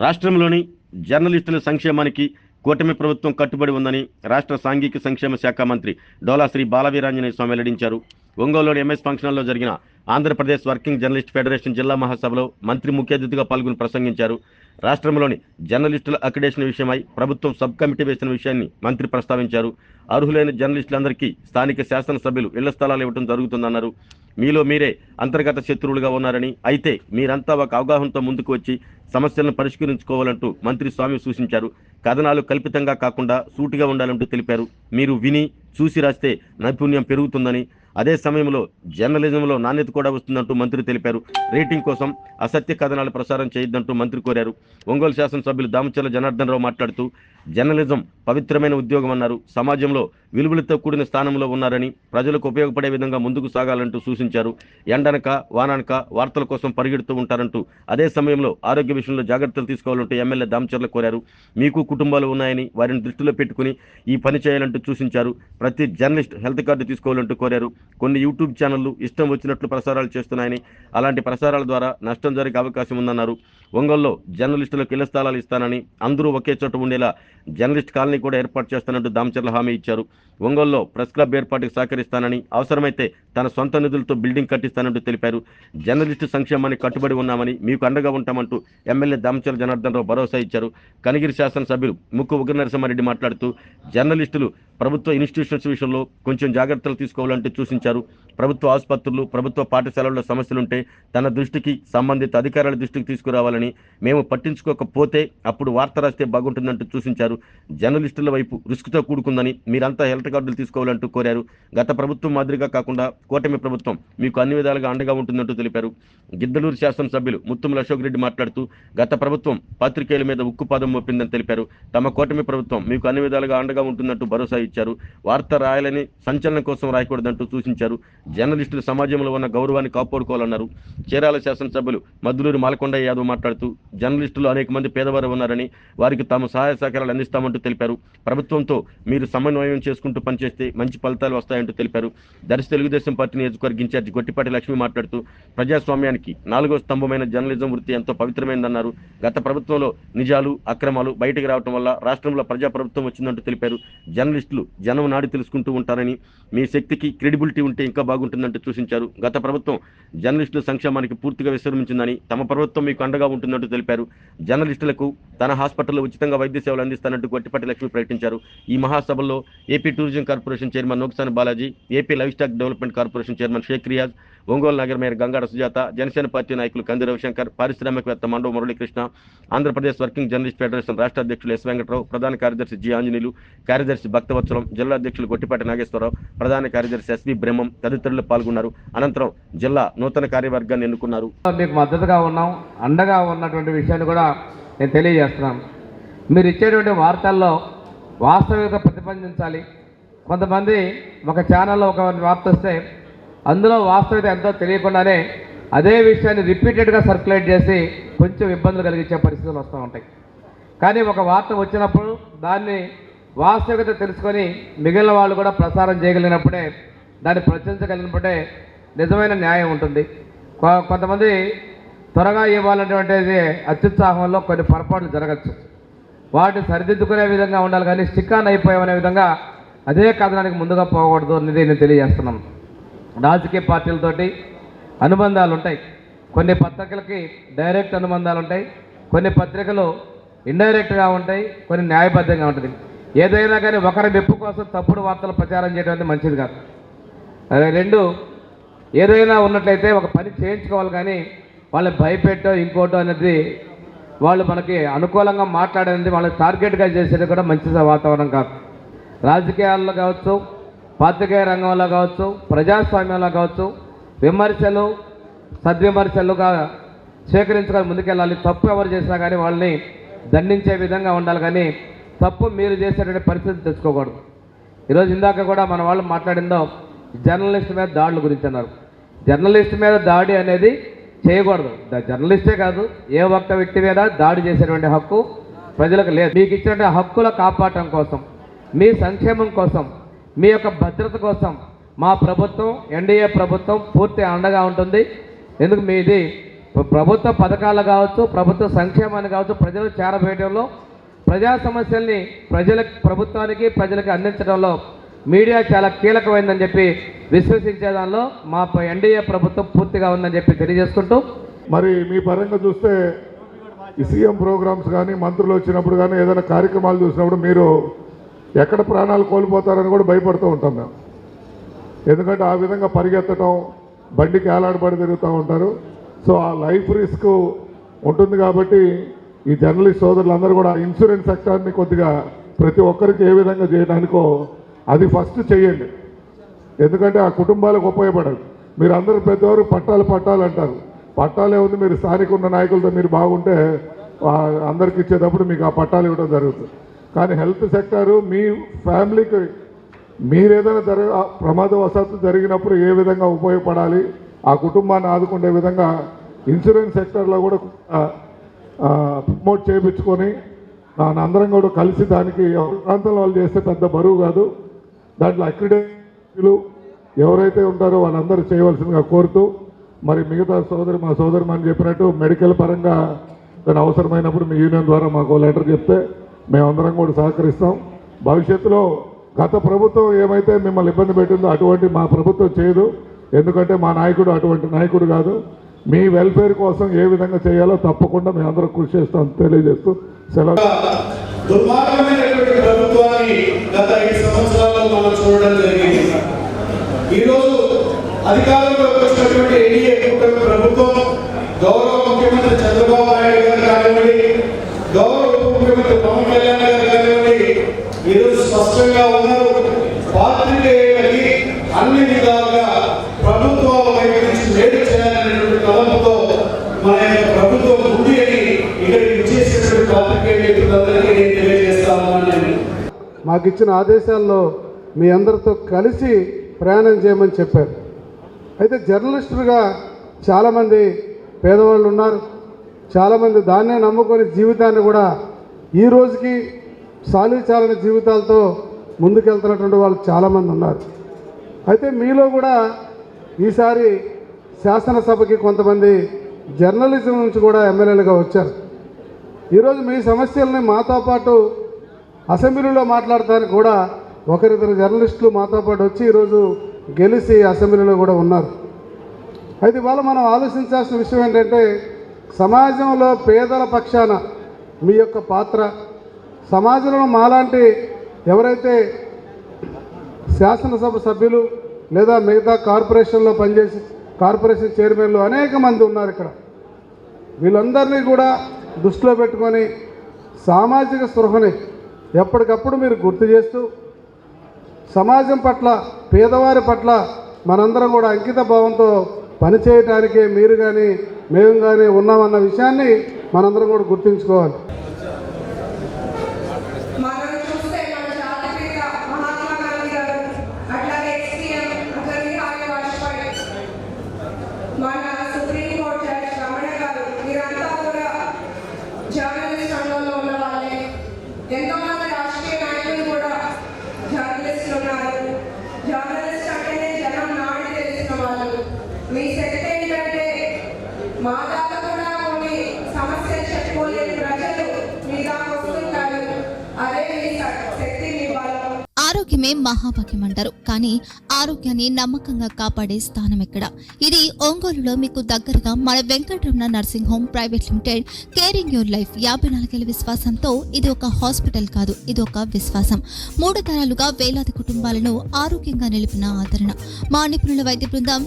రాష్ట్రంలోని జర్నలిస్టుల సంక్షేమానికి కూటమి ప్రభుత్వం కట్టుబడి ఉందని రాష్ట్ర సాంఘిక సంక్షేమ శాఖ మంత్రి డోలా శ్రీ బాలవీరాంజనేయ స్వామి వెల్లడించారు. ఒంగోలులోని ఎంఎస్ ఫంక్షన్ హాల్లో జరిగిన ఆంధ్రప్రదేశ్ వర్కింగ్ జర్నలిస్ట్ ఫెడరేషన్ జిల్లా మహాసభలో మంత్రి ముఖ్య అతిథిగా పాల్గొని ప్రసంగించారు. రాష్ట్రంలోని జర్నలిస్టుల అక్రిడేషన్ విషయమై ప్రభుత్వం సబ్ కమిటీ వేసిన విషయాన్ని మంత్రి ప్రస్తావించారు. అర్హులైన జర్నలిస్టులందరికీ స్థానిక శాసనసభ్యులు ఇళ్ల స్థలాలు ఇవ్వడం జరుగుతుందన్నారు. మీలో మీరే అంతర్గత శత్రువులుగా ఉన్నారని, అయితే మీరంతా ఒక అవగాహనతో ముందుకు వచ్చి సమస్యలను పరిష్కరించుకోవాలంటూ మంత్రి స్వామి సూచించారు. కథనాలు కల్పితంగా కాకుండా సూటిగా ఉండాలంటూ తెలిపారు. మీరు విని చూసి రాస్తే నైపుణ్యం పెరుగుతుందని, అదే సమయంలో జర్నలిజంలో నాణ్యత కూడా వస్తుందంటూ మంత్రి తెలిపారు. రేటింగ్ కోసం అసత్య కథనాలు ప్రసారం చేయొద్దంటూ మంత్రి కోరారు. ఒంగోలు శాసనసభ్యులు దామచర్ల జనార్దన్ రావు మాట్లాడుతూ జర్నలిజం పవిత్రమైన ఉద్యోగం అన్నారు. సమాజంలో విలువలతో కూడిన స్థానంలో ఉన్నారని, ప్రజలకు ఉపయోగపడే విధంగా ముందుకు సాగాలంటూ సూచించారు. ఎండనక వాననక వార్తల కోసం పరిగెడుతూ ఉంటారంటూ, అదే సమయంలో ఆరోగ్య విషయంలో జాగ్రత్తలు తీసుకోవాలంటూ ఎమ్మెల్యే దామచర్ల కోరారు. మీకు కుటుంబాలు ఉన్నాయని వారిని దృష్టిలో పెట్టుకుని ఈ పని చేయాలంటూ సూచించారు. ప్రతి జర్నలిస్ట్ హెల్త్ కార్డు తీసుకోవాలంటూ కోరారు. కొన్ని యూట్యూబ్ ఛానళ్లు ఇష్టం వచ్చినట్లు ప్రసారాలు చేస్తున్నాయని, అలాంటి ప్రసారాల ద్వారా నష్టం జరిగే అవకాశం ఉందన్నారు. ఒంగోలులో జర్నలిస్టులకు ఇళ్ల స్థలాలు ఇస్తానని, అందరూ ఒకే చోట ఉండేలా జర్నలిస్ట్ కాలనీ కూడా ఏర్పాటు చేస్తానంటూ దామచర్ల హామీ ఇచ్చారు. ఒంగోలులో ప్రెస్ క్లబ్ ఏర్పాటుకు సహకరిస్తానని, అవసరమైతే తన సొంత నిధులతో బిల్డింగ్ కట్టిస్తానంటూ తెలిపారు. జర్నలిస్టు సంక్షేమానికి కట్టుబడి ఉన్నామని, మీకు అండగా ఉంటామంటూ ఎమ్మెల్యే దామచర్ల జనార్దన్ రావు భరోసా ఇచ్చారు. కనిగిరి శాసనసభ్యులు ముక్కు ఉగ్ర నరసింహారెడ్డి మాట్లాడుతూ జర్నలిస్టులు ప్రభుత్వ ఇన్స్టిట్యూషన్స్ విషయంలో కొంచెం జాగ్రత్తలు తీసుకోవాలంటూ సూచించారు. ప్రభుత్వ ఆసుపత్రులు, ప్రభుత్వ పాఠశాలల్లో సమస్యలుంటే తన దృష్టికి, సంబంధిత అధికారుల దృష్టికి తీసుకురావాలని, మేము పట్టించుకోకపోతే అప్పుడు వార్త రాస్తే బాగుంటుందంటూ సూచించారు. జర్నలిస్టుల వైపు రిస్క్తో కూడుకుందని, మీరంతా హెల్త్ కార్డులు తీసుకోవాలంటూ కోరారు. గత ప్రభుత్వం మాదిరిగా కాకుండా కూటమి ప్రభుత్వం మీకు అన్ని విధాలుగా అండగా ఉంటుందంటూ తెలిపారు. గిద్దలూరు శాసనసభ్యులు ముత్తుముల అశోక్ రెడ్డి మాట్లాడుతూ గత ప్రభుత్వం పాత్రికేయుల మీద ఉక్కుపాదం మోపిందని తెలిపారు. తమ కూటమి ప్రభుత్వం మీకు అన్ని విధాలుగా అండగా ఉంటుందంటూ భరోసా ఇచ్చారు. వార్త రాయాలని సంచలనం కోసం రాయకూడదంటూ సూచించారు. జర్నలిస్టులు సమాజంలో ఉన్న గౌరవాన్ని కాపాడుకోవాలన్నారు. చీరాల శాసనసభ్యులు మద్దులూరు మాలకొండ యాదవ్ మాట్లాడుతూ జర్నలిస్టులు అనేక మంది పేదవారు ఉన్నారని, వారికి తాము సహాయ సహకారాలు అందిస్తామంటూ తెలిపారు. ప్రభుత్వంతో మీరు సమన్వయం చేసుకుంటూ పనిచేస్తే మంచి ఫలితాలు వస్తాయంటూ తెలిపారు. దర్శి తెలుగుదేశం పార్టీ నియోజకవర్గ ఇన్ఛార్జి గొట్టిపాటి లక్ష్మి మాట్లాడుతూ ప్రజాస్వామ్యానికి 4వ స్తంభమైన జర్నలిజం వృత్తి ఎంతో పవిత్రమైందన్నారు. గత ప్రభుత్వంలో నిజాలు, అక్రమాలు బయటకు రావడం వల్ల రాష్ట్రంలో ప్రజాప్రభుత్వం వచ్చిందంటూ తెలిపారు. జర్నలిస్టులు జనం నాడి తెలుసుకుంటూ ఉంటారని, మీ శక్తికి క్రెడిబిలిటీ ఉంటే ఇంకా బాగుంటుందంటూ సూచించారు. గత ప్రభుత్వం జర్నలిస్టుల సంక్షేమానికి పూర్తిగా విశ్రమించిందని, తమ ప్రభుత్వం మీకు అండగా ఉంటుందంటూ తెలిపారు. జర్నలిస్టులకు తన హాస్పిటల్లో ఉచితంగా వైద్య సేవలు అందిస్తానంటూ గొట్టిపాటి లక్ష్మి ప్రకటించారు. ఈ మహాసభల్లో AP tourism corporation chairman Noksani Balaji, AP live stock development corporation chairman Sheikh Riyaz, Ongole నగర మేయర్ గంగాడ సుజాత, జనసేన పార్టీ నాయకులు కంది రవిశంకర్, పారిశ్రామికవేత్త Mandava Muralikrishna, Andhra Pradesh working journalist federation రాష్ట్ర అధ్యక్షులు ఎస్ వెంకటరావు, ప్రధాన కార్యదర్శి జి ఆంజనేయులు, కార్యదర్శి భక్తవత్సలం, జిల్లా అధ్యక్షులు గొట్టిపాటి నాగేశ్వరరావు, ప్రధాన కార్యదర్శి ఎస్వి బ్రహ్మం తదితరులు పాల్గొన్నారు. అనంతరం జిల్లా నూతన కార్యవర్గాన్ని ఎన్నుకున్నారు. మీకు మద్దతుగా ఉన్నాం, అండగా ఉన్నటువంటి విషయాన్ని కూడా నేను తెలియజేస్తున్నాను. మీరు ఇచ్చేటువంటి వార్తల్లో వాస్తవికత ప్రతిబింబించాలి. కొంతమంది ఒక ఛానల్లో ఒక వార్త వస్తే అందులో వాస్తవికత ఎంతో తెలియకుండానే అదే విషయాన్ని రిపీటెడ్గా సర్క్యులేట్ చేసి కొంచెం ఇబ్బందులు కలిగించే పరిస్థితులు వస్తూ ఉంటాయి. కానీ ఒక వార్త వచ్చినప్పుడు దాన్ని వాస్తవికత తెలుసుకొని మిగిలిన వాళ్ళు కూడా ప్రసారం చేయగలిగినప్పుడే, దాన్ని ప్రచురించగలిగినప్పుడే నిజమైన న్యాయం ఉంటుంది. కొంతమంది త్వరగా ఇవ్వాలనేటువంటిది అత్యుత్సాహంలో కొన్ని పొరపాట్లు జరగచ్చు. వాటిని సరిదిద్దుకునే విధంగా ఉండాలి, కానీ స్టిక్ ఆన్ అయిపోయామనే విధంగా అదే కథనానికి ముందుగా పోకూడదు అనేది నేను తెలియజేస్తున్నాను. రాజకీయ పార్టీలతోటి అనుబంధాలు ఉంటాయి. కొన్ని పత్రికలకి డైరెక్ట్ అనుబంధాలు ఉంటాయి, కొన్ని పత్రికలు ఇండైరెక్ట్గా ఉంటాయి, కొన్ని న్యాయబద్ధంగా ఉంటుంది. ఏదైనా కానీ ఒకరి మెప్పు కోసం తప్పుడు వార్తలు ప్రచారం చేయడం అనేది మంచిది కాదు. రెండు, ఏదైనా ఉన్నట్లయితే ఒక పని చేయించుకోవాలి, కానీ వాళ్ళని భయపెట్టో ఇంకోటో అనేది వాళ్ళు మనకి అనుకూలంగా మాట్లాడేది వాళ్ళని టార్గెట్గా చేసేది కూడా మంచి వాతావరణం కాదు. రాజకీయాల్లో కావచ్చు, పాత్రికేయ రంగంలో కావచ్చు, ప్రజాస్వామ్యంలో కావచ్చు, విమర్శలు సద్విమర్శలుగా స్వీకరించుకొని ముందుకెళ్ళాలి. తప్పు ఎవరు చేసినా కానీ వాళ్ళని దండించే విధంగా ఉండాలి, కానీ తప్పు మీరు చేసేటువంటి పరిస్థితి తెచ్చుకోకూడదు. ఈరోజు ఇందాక కూడా మన వాళ్ళు మాట్లాడిందో జర్నలిస్ట్ మీద దాడుల గురించి అన్నారు. జర్నలిస్ట్ మీద దాడి అనేది చేయకూడదు. జర్నలిస్టే కాదు, ఏ ఒక్క వ్యక్తి మీద దాడి చేసేటువంటి హక్కు ప్రజలకు లేదు. మీకు ఇచ్చినటువంటి హక్కుల కాపాడటం కోసం, మీ సంక్షేమం కోసం, మీ యొక్క భద్రత కోసం మా ప్రభుత్వం, ఎన్డీఏ ప్రభుత్వం పూర్తి అండగా ఉంటుంది. ఎందుకు మీది ప్రభుత్వ పథకాలు కావచ్చు, ప్రభుత్వ సంక్షేమాన్ని కావచ్చు, ప్రజలు చేరవేయడంలో, ప్రజా సమస్యల్ని ప్రభుత్వానికి ప్రజలకు అందించడంలో మీడియా చాలా కీలకమైందని చెప్పి విశ్వసించే దానిలో మా ఎన్డీఏ ప్రభుత్వం పూర్తిగా ఉందని చెప్పి తెలియజేసుకుంటూ, మరి మీ పరంగా చూస్తే ఈ సీఎం ప్రోగ్రామ్స్ కానీ మంత్రులు వచ్చినప్పుడు కానీ ఏదైనా కార్యక్రమాలు చూసినప్పుడు మీరు ఎక్కడ ప్రాణాలు కోల్పోతారని కూడా భయపడుతూ ఉంటాం మేము. ఎందుకంటే ఆ విధంగా పరిగెత్తడం, బండికి ఏలాడబడి తిరుగుతూ ఉంటారు. సో ఆ లైఫ్ రిస్క్ ఉంటుంది కాబట్టి ఈ జర్నలిస్ట్ సోదరులందరూ కూడా ఇన్సూరెన్స్ సెక్టార్ని కొద్దిగా ప్రతి ఒక్కరికి ఏ విధంగా చేయడానికో అది ఫస్ట్ చేయండి. ఎందుకంటే ఆ కుటుంబాలకు ఉపయోగపడదు. మీరు అందరూ ప్రతి ఒక్కరు పట్టాలు అంటారు. పట్టాలే ఉంది, మీరు స్థానిక ఉన్న నాయకులతో మీరు బాగుంటే అందరికి ఇచ్చేటప్పుడు మీకు ఆ పట్టాలు ఇవ్వడం జరుగుతుంది. కానీ హెల్త్ సెక్టారు మీ ఫ్యామిలీకి మీరేదైనా ప్రమాదవశాత్తు జరిగినప్పుడు ఏ విధంగా ఉపయోగపడాలి, ఆ కుటుంబాన్ని ఆదుకునే విధంగా ఇన్సూరెన్స్ సెక్టర్లో కూడా ప్రమోట్ చేయించుకొని అందరం కూడా కలిసి దానికి ప్రాంతంలో వాళ్ళు చేస్తే పెద్ద బరువు కాదు. దాంట్లో అక్రిడేషన్లు ఎవరైతే ఉంటారో వాళ్ళందరూ చేయవలసిందిగా కోరుతూ, మరి మిగతా మా సోదరిమని చెప్పినట్టు మెడికల్ పరంగా దాని అవసరమైనప్పుడు మీ యూనియన్ ద్వారా మాకు లెటర్ చెప్తే మేమందరం కూడా సహకరిస్తాం. భవిష్యత్తులో గత ప్రభుత్వం ఏమైతే మిమ్మల్ని ఇబ్బంది పెట్టిందో అటువంటి మా ప్రభుత్వం చేయదు. ఎందుకంటే మా నాయకుడు అటువంటి నాయకుడు కాదు. మీ వెల్ఫేర్ కోసం ఏ విధంగా చేయాలో తప్పకుండా మేమందరం కృషి చేస్తాం తెలియజేస్తూ సెలవు. దుర్మార్గమైనటువంటి ప్రభుత్వాన్ని గత 5 సంవత్సరాల్లో మనం చూడడం జరిగింది. ఈరోజు అధికారంలోకి వచ్చినటువంటి ఎన్డీఏ కూటమి ప్రభుత్వం, గౌరవ ముఖ్యమంత్రి చంద్రబాబు నాయుడు గారు కానివ్వండి, గౌరవ ఉప ముఖ్యమంత్రి పవన్ కళ్యాణ్ గారు కానివ్వండి, ఈరోజు స్పష్టంగా ఉన్నారు. పాత్రికేయులకి అన్ని విధాలుగా ప్రభుత్వం వైపు నుంచి మేలు చేయాలనేటువంటి తలంపుతో మన యొక్క ప్రభుత్వం ఉంది అని ఇక్కడికి ఇచ్చేసినటువంటి పాత్రికేయులందరికీ నేను తెలియజేస్తాను. మాకు ఇచ్చిన ఆదేశాల్లో మీ అందరితో కలిసి ప్రయాణం చేయమని చెప్పారు. అయితే జర్నలిస్టులుగా చాలామంది పేదవాళ్ళు ఉన్నారు. చాలామంది దాన్నే నమ్ముకొని జీవితాన్ని కూడా ఈ రోజుకి సాలిచాలని జీవితాలతో ముందుకెళ్తున్నటువంటి వాళ్ళు చాలామంది ఉన్నారు. అయితే మీలో కూడా ఈసారి శాసనసభకి కొంతమంది జర్నలిజం నుంచి కూడా ఎమ్మెల్యేలుగా వచ్చారు. ఈరోజు మీ సమస్యల్ని మాతో పాటు అసెంబ్లీలో మాట్లాడటానికి కూడా ఒకరిద్దరు జర్నలిస్టులు మాతో పాటు వచ్చి ఈరోజు గెలిచి అసెంబ్లీలో కూడా ఉన్నారు. అయితే ఇవాళ మనం ఆలోచించాల్సిన విషయం ఏంటంటే, సమాజంలో పేదల పక్షాన మీ యొక్క పాత్ర, సమాజంలో మాలాంటి ఎవరైతే శాసనసభ సభ్యులు లేదా మిగతా కార్పొరేషన్లో పనిచేసి కార్పొరేషన్ చైర్మన్లు అనేక మంది ఉన్నారు ఇక్కడ. వీళ్ళందరినీ కూడా దృష్టిలో పెట్టుకొని సామాజిక స్పృహని ఎప్పటికప్పుడు మీరు గుర్తు చేస్తూ, సమాజం పట్ల, పేదవారి పట్ల మనందరం కూడా అంకిత భావంతో పనిచేయటానికే మీరు కానీ మేము కానీ ఉన్నామన్న విషయాన్ని మనందరం కూడా గుర్తుంచుకోవాలి. మీ శక్తి ఏంటంటే మా దాకా కూడా కొన్ని సమస్యలు చెప్పుకోలేని ప్రజలు మీ దాకా వస్తుంటారు. అదే మీ శక్తి, మీ బలం. ఆరోగ్యమే మహాభాగ్యం అంటారు. కానీ ఆరోగ్యాన్ని నమ్మకంగా కాపాడే స్థానం ఎక్కడ? ఇది ఒంగోలులో మీకు దగ్గరగా మన Venkataramana nursing home private limited. Caring your life 54 ఏళ్ల విశ్వాసంతో ఇది ఒక హాస్పిటల్ కాదు, ఇది ఒక విశ్వాసం. 3 తరాలుగా వేలాది కుటుంబాలను ఆరోగ్యంగా నిలిపిన ఆదరణ. మా నిపుణుల వైద్య బృందం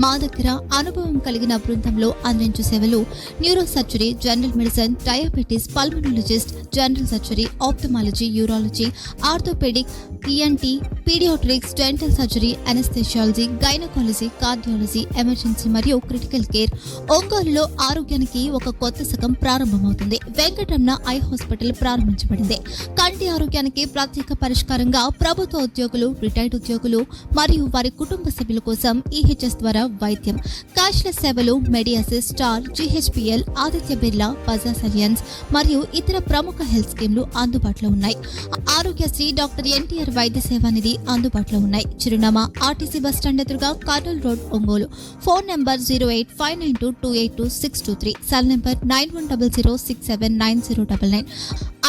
మా దగ్గర అనుభవం కలిగిన బృందంలో అందించే సేవలు neuro surgery, general medicine, diabetes, pulmonologist, general surgery, ophthalmology, urology, orthopaedic, ENT, paediatrics, dental surgery, anaesthesiology, gynaecology, cardiology, emergency మరియు క్రిటికల్ కేర్. ఒంగోలులో ఆరోగ్యానికి ఒక కొత్త శకం ప్రారంభమవుతుంది. వెంకటరమణ ఐ హాస్పిటల్ ప్రారంభించబడింది. కంటి ఆరోగ్యానికి ప్రత్యేక పరిష్కారంగా ప్రభుత్వ ఉద్యోగులు, రిటైర్డ్ ఉద్యోగులు మరియు వారి కుటుంబ సభ్యుల కోసం ఈహెచ్ఎస్ ద్వారా వైద్యం, క్యాష్లెస్ సేవలు, Mediassist, Star, GHPL, Aditya Birla, Bajaj Allianz మరియు ఇతర ప్రముఖ హెల్త్ స్కీమ్లు అందుబాటులో ఉన్నాయి. ఆరోగ్యశ్రీ, డాక్టర్ ఎన్టీఆర్ వైద్య సేవా నిధి, అందుబాటులో ఉన్నాయి. చిరునామా ఆర్టీసీ బస్టాండ్ ఎదురుగా Kurnool road, Ongole. Phone number 08592282623, cell number 9100679099,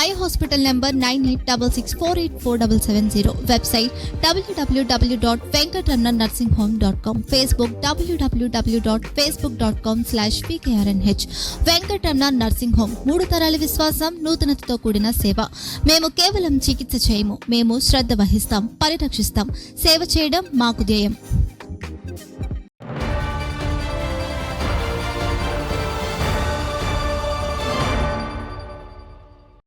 eye hospital number 9866484770, website www.venkatramanursing.com, Facebook www.facebook.com/pkrnh. Venkataramana nursing home, 3 తరాల విశ్వాసం, నూతనతతో కూడిన సేవ. మేము కేవలం చికిత్స చేయము, మేము శ్రద్ధ వహిస్తాం, పరిరక్షిస్తాం. సేవ చేయడం మాకు ధ్యేయం.